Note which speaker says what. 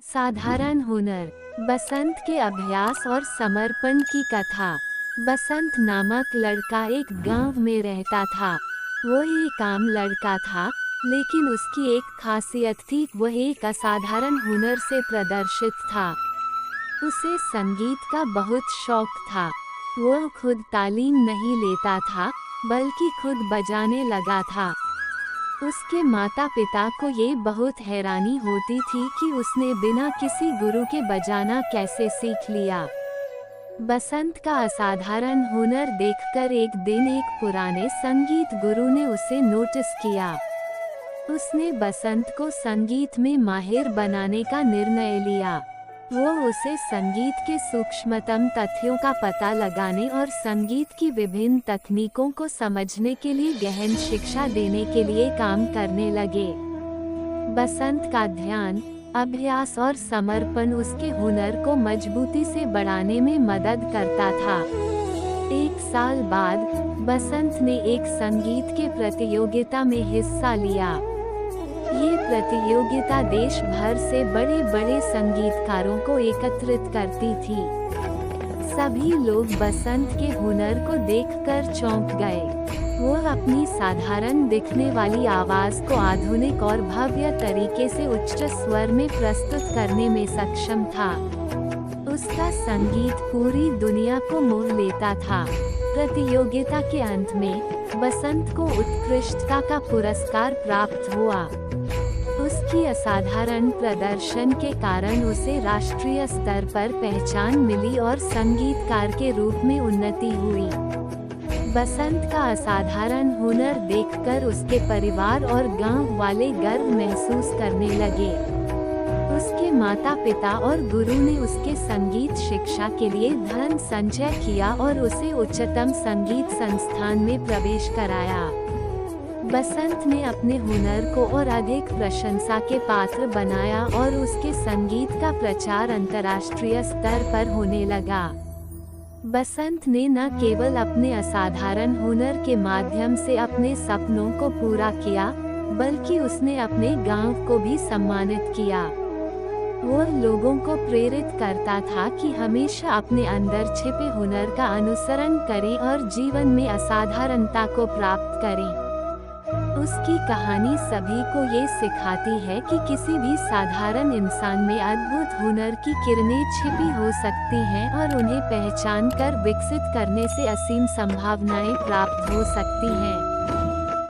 Speaker 1: साधारण हुनर। बसंत के अभ्यास और समर्पण की कथा। बसंत नामक लड़का एक गांव में रहता था। वो एक आम लड़का था, लेकिन उसकी एक खासियत थी, वह एक असाधारण हुनर से प्रदर्शित था। उसे संगीत का बहुत शौक था। वो खुद तालीम नहीं लेता था, बल्कि खुद बजाने लगा था। उसके माता पिता को ये बहुत हैरानी होती थी कि उसने बिना किसी गुरु के बजाना कैसे सीख लिया। बसंत का असाधारण हुनर देखकर एक दिन एक पुराने संगीत गुरु ने उसे नोटिस किया। उसने बसंत को संगीत में माहिर बनाने का निर्णय लिया। वो उसे संगीत के सूक्ष्मतम तथ्यों का पता लगाने और संगीत की विभिन्न तकनीकों को समझने के लिए गहन शिक्षा देने के लिए काम करने लगे। बसंत का ध्यान, अभ्यास और समर्पण उसके हुनर को मजबूती से बढ़ाने में मदद करता था। एक साल बाद बसंत ने एक संगीत के प्रतियोगिता में हिस्सा लिया। ये प्रतियोगिता देश भर से बड़े बड़े संगीतकारों को एकत्रित करती थी। सभी लोग बसंत के हुनर को देखकर चौंक गए। वो अपनी साधारण दिखने वाली आवाज को आधुनिक और भव्य तरीके से उच्च स्वर में प्रस्तुत करने में सक्षम था। उसका संगीत पूरी दुनिया को मोह लेता था। प्रतियोगिता के अंत में बसंत को उत्कृष्टता का पुरस्कार प्राप्त हुआ। उसकी असाधारण प्रदर्शन के कारण उसे राष्ट्रीय स्तर पर पहचान मिली और संगीतकार के रूप में उन्नति हुई। बसंत का असाधारण हुनर देखकर उसके परिवार और गांव वाले गर्व महसूस करने लगे। उसके माता पिता और गुरु ने उसके संगीत शिक्षा के लिए धन संचय किया और उसे उच्चतम संगीत संस्थान में प्रवेश कराया। बसंत ने अपने हुनर को और अधिक प्रशंसा के पात्र बनाया और उसके संगीत का प्रचार अंतर्राष्ट्रीय स्तर पर होने लगा। बसंत ने न केवल अपने असाधारण हुनर के माध्यम से अपने सपनों को पूरा किया, बल्कि उसने अपने गांव को भी सम्मानित किया। वो लोगों को प्रेरित करता था कि हमेशा अपने अंदर छिपे हुनर का अनुसरण करें और जीवन में असाधारणता को प्राप्त करें। उसकी कहानी सभी को ये सिखाती है कि किसी भी साधारण इंसान में अद्भुत हुनर की किरणें छिपी हो सकती हैं और उन्हें पहचान कर विकसित करने से असीम संभावनाएं प्राप्त हो सकती हैं।